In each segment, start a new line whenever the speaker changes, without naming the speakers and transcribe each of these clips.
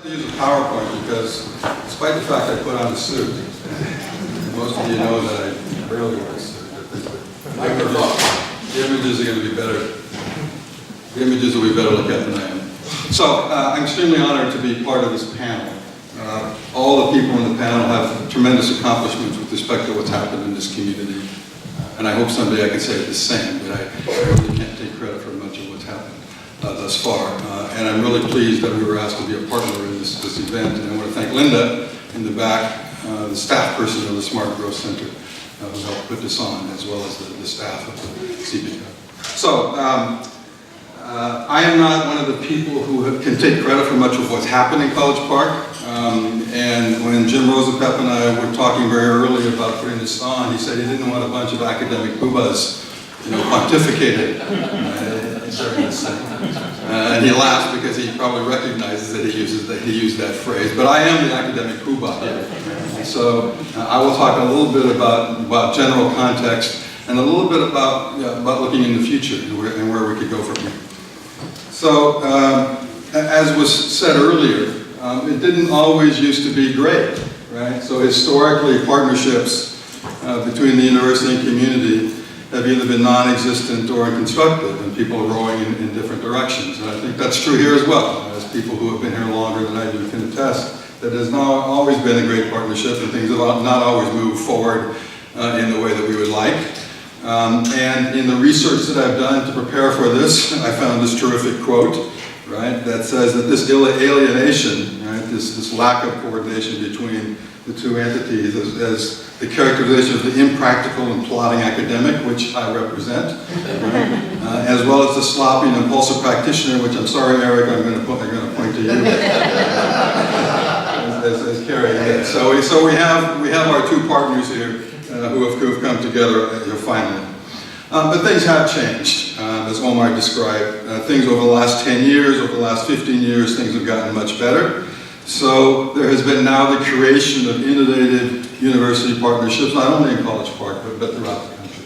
I use a PowerPoint because, despite the fact I put on a suit, most of you know that I rarely wear a suit. The images are going to be better. The images will be better look at than I am. So, I'm extremely honored to be part of this panel. All the people in the panel have tremendous accomplishments with respect to what's happened in this community. And I hope someday I can say the same, but I really can't take credit for much of what's happened thus far. And I'm really pleased that we were asked to be a partner in this event. And I want to thank Linda in the back, the staff person of the Smart Growth Center who helped put this on, as well as the staff of the CPCUP. So, I am not one of the people who can take credit for much of what's happened in College Park. And when Jim Rosapep and I were talking very early about putting this on, he said he didn't want a bunch of academic boobas, pontificating. And he laughs because he probably recognizes that he used that phrase. But I am the academic poobah here. So I will talk a little bit about general context and a little bit about looking in the future and where we could go from here. So as was said earlier, it didn't always used to be great, right? So historically, partnerships between the university and community have either been non-existent or unconstructive, and people are rowing in different directions. And I think that's true here as well. As people who have been here longer than I do can attest, that there's not always been a great partnership, and things have not always moved forward in the way that we would like. And in the research that I've done to prepare for this, I found this terrific quote, right, that says that this alienation, right, this lack of coordination between the two entities as the characterization of the impractical and plodding academic, which I represent, right, as well as the sloppy and impulsive practitioner, which I'm sorry, Eric, I'm going to point to you, as Carrie did. So we have our two partners here who have come together finally. But things have changed, as Omar described. Things over the last 10 years, over the last 15 years, things have gotten much better. So there has been now the creation of innovative university partnerships, not only in College Park, but throughout the country.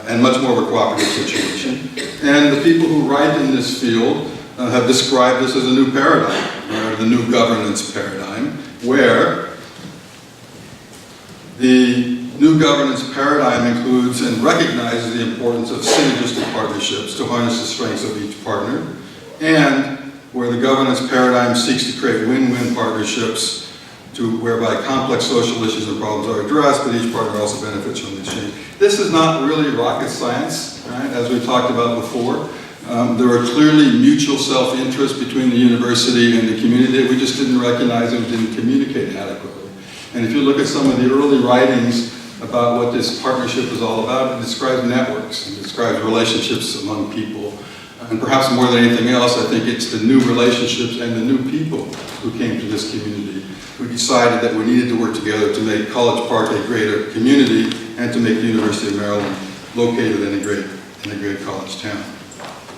And much more of a cooperative situation. And the people who write in this field have described this as a new paradigm, the new governance paradigm, where the new governance paradigm includes and recognizes the importance of synergistic partnerships to harness the strengths of each partner, and where the governance paradigm seeks to create win-win partnerships whereby complex social issues and problems are addressed, but each partner also benefits from the change. This is not really rocket science, right? As we talked about before. There are clearly mutual self-interest between the university and the community. We just didn't recognize it and didn't communicate adequately. And if you look at some of the early writings about what this partnership is all about, it describes networks, it describes relationships among people. And perhaps more than anything else, I think it's the new relationships and the new people who came to this community who decided that we needed to work together to make College Park a greater community and to make the University of Maryland located in a great college town.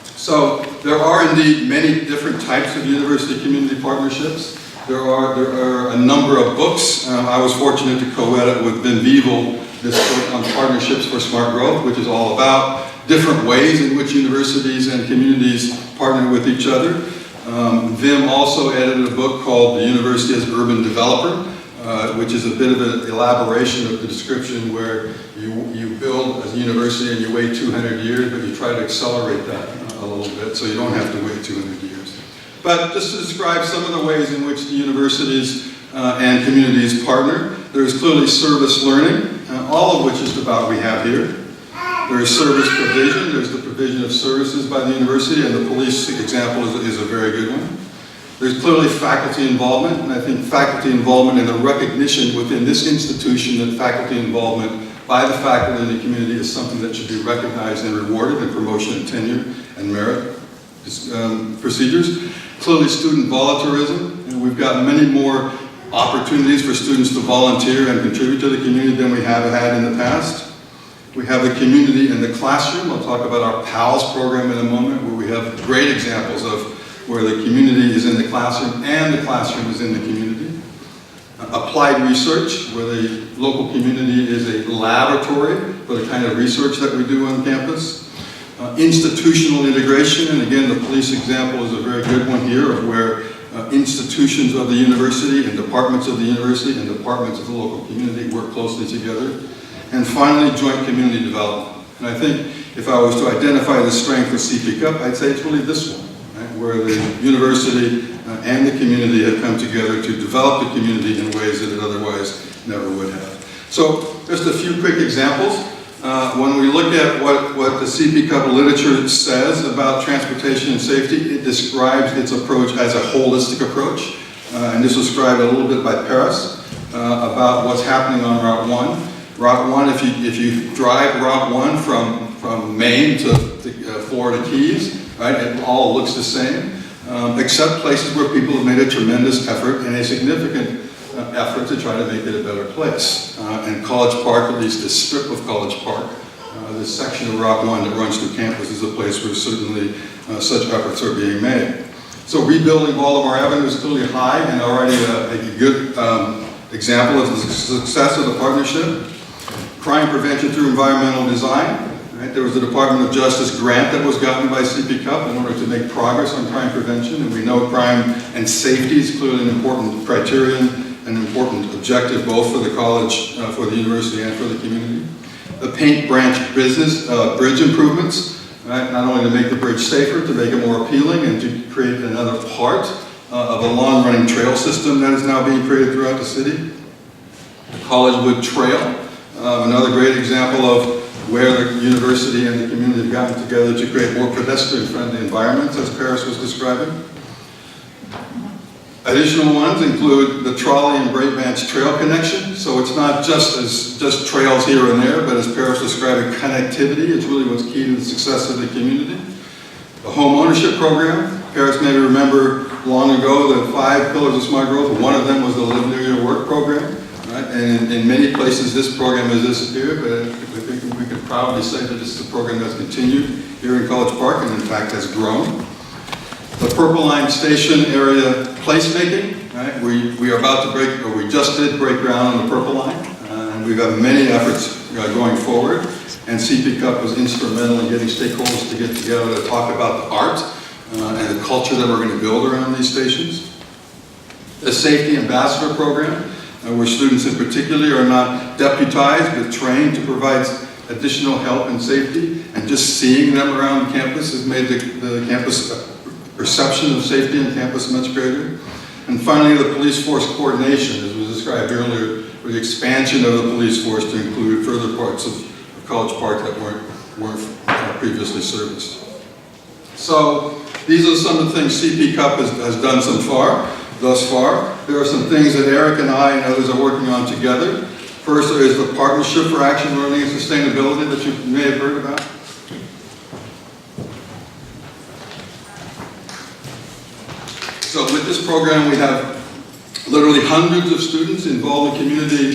So there are indeed many different types of university-community partnerships. There are a number of books. I was fortunate to co-edit with Vim Bevel this book on partnerships for smart growth, which is all about different ways in which universities and communities partner with each other. Vim also edited a book called The University as Urban Developer, which is a bit of an elaboration of the description where you build a university and you wait 200 years, but you try to accelerate that a little bit so you don't have to wait 200 years. But just to describe some of the ways in which the universities and communities partner, there's clearly service learning, all of which is about what we have here. There is service provision, there's the provision of services by the university, and the police example is a very good one. There's clearly faculty involvement, and I think faculty involvement and the recognition within this institution that faculty involvement by the faculty in the community is something that should be recognized and rewarded in promotion and tenure and merit procedures. Clearly student volunteerism, and we've got many more opportunities for students to volunteer and contribute to the community than we have had in the past. We have the community in the classroom. I'll talk about our PALS program in a moment, where we have great examples of where the community is in the classroom and the classroom is in the community. Applied research, where the local community is a laboratory for the kind of research that we do on campus. Institutional integration, and again, the police example is a very good one here of where institutions of the university and departments of the university and departments of the local community work closely together. And finally, joint community development. And I think if I was to identify the strength of CPCUP, I'd say it's really this one, right? Where the university and the community have come together to develop the community in ways that it otherwise never would have. So just a few quick examples. When we look at what the CPCUP literature says about transportation and safety, it describes its approach as a holistic approach. And this was described a little bit by Parris about what's happening on Route 1. Route 1, if you drive Route 1 from Maine to Florida Keys, right, it all looks the same, except places where people have made a tremendous effort and a significant effort to try to make it a better place. And College Park, at least this strip of College Park, this section of Route 1 that runs through campus is a place where certainly such efforts are being made. So rebuilding all of our avenues is clearly high and already a good example of the success of the partnership. Crime prevention through environmental design. Right? There was a Department of Justice grant that was gotten by CPCUP in order to make progress on crime prevention, and we know crime and safety is clearly an important criterion, an important objective both for the college, for the university, and for the community. The paint branch business, bridge improvements, right? Not only to make the bridge safer, to make it more appealing, and to create another part of a long-running trail system that is now being created throughout the city. The Collegewood Trail. Another great example of where the university and the community have gotten together to create more pedestrian-friendly environments, as Parris was describing. Additional ones include the trolley and Braebanch trail connection. So it's not just trails here and there, but as Parris described, connectivity is really what's key to the success of the community. The home ownership program. Parris may remember long ago the 5 pillars of smart growth. One of them was the Live Near Your Work program. Right? And in many places this program has disappeared, but I think we can proudly say that this is a program that's continued here in College Park and in fact has grown. The Purple Line Station area placemaking, right? We are about to break, or we just did break ground on the Purple Line, and we've got many efforts going forward, and CPCUP was instrumental in getting stakeholders to get together to talk about the art and the culture that we're going to build around these stations. The Safety Ambassador Program, where students in particular are not deputized but trained to provide additional help and safety, and just seeing them around campus has made the campus perception of safety on campus much greater. And finally, the police force coordination, as was described earlier, with the expansion of the police force to include further parts of College Park that weren't previously serviced. So these are some of the things CPCUP has done thus far. There are some things that Eric and I and others are working on together. First, there is the Partnership for Action, Learning, and Sustainability that you may have heard about. So with this program, we have literally hundreds of students involved in community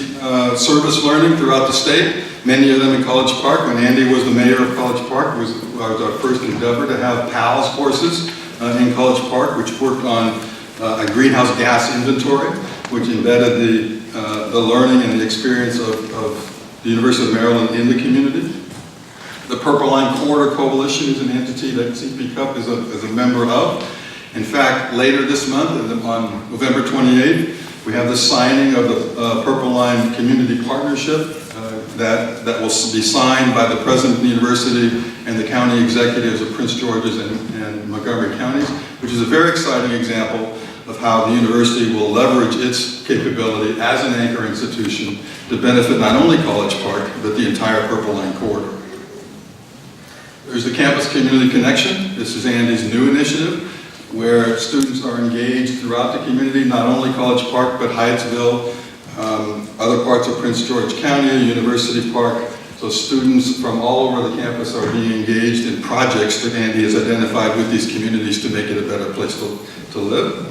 service learning throughout the state, many of them in College Park. When Andy was the mayor of College Park, it was our first endeavor to have PALS courses in College Park, which worked on a greenhouse gas inventory, which embedded the learning and the experience of the University of Maryland in the community. The Purple Line Corridor Coalition is an entity that CPCUP is a member of. In fact, later this month, on November 28th, we have the signing of the Purple Line Community Partnership that will be signed by the President of the University and the county executives of Prince George's and Montgomery counties, which is a very exciting example of how the university will leverage its capability as an anchor institution to benefit not only College Park, but the entire Purple Line corridor. There's the Campus Community Connection. This is Andy's new initiative, where students are engaged throughout the community, not only College Park, but Hyattsville, other parts of Prince George County, University Park. So students from all over the campus are being engaged in projects that Andy has identified with these communities to make it a better place to live.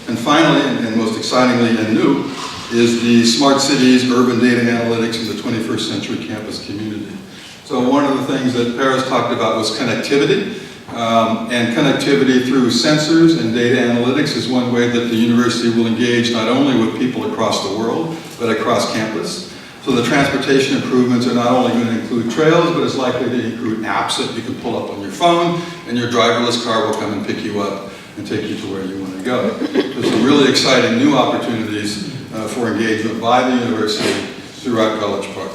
And finally, and most excitingly and new, is the Smart Cities Urban Data Analytics in the 21st Century Campus Community. So one of the things that Parris talked about was connectivity. And connectivity through sensors and data analytics is one way that the university will engage not only with people across the world, but across campus. So the transportation improvements are not only going to include trails, but it's likely to include apps that you can pull up on your phone, and your driverless car will come and pick you up and take you to where you want to go. There's some really exciting new opportunities for engagement by the university throughout College Park.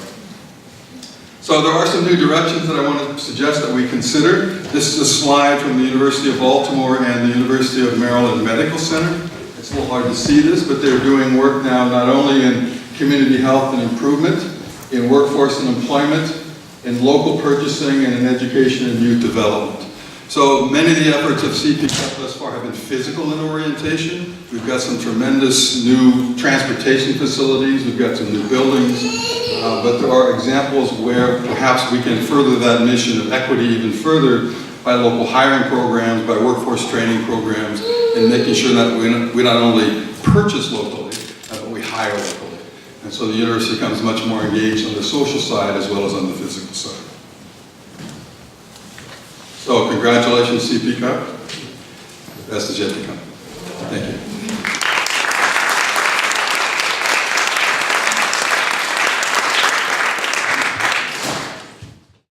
So there are some new directions that I want to suggest that we consider. This is a slide from the University of Baltimore and the University of Maryland Medical Center. It's a little hard to see this, but they're doing work now not only in community health and improvement, in workforce and employment, in local purchasing, and in education and youth development. So many of the efforts of CPCUP thus far have been physical in orientation. We've got some tremendous new transportation facilities, we've got some new buildings, but there are examples where perhaps we can further that mission of equity even further by local hiring programs, by workforce training programs, and making sure that we not only purchase locally, but we hire locally. And so the university becomes much more engaged on the social side as well as on the physical side. So congratulations, CPCUP. The best is yet to come. Thank you.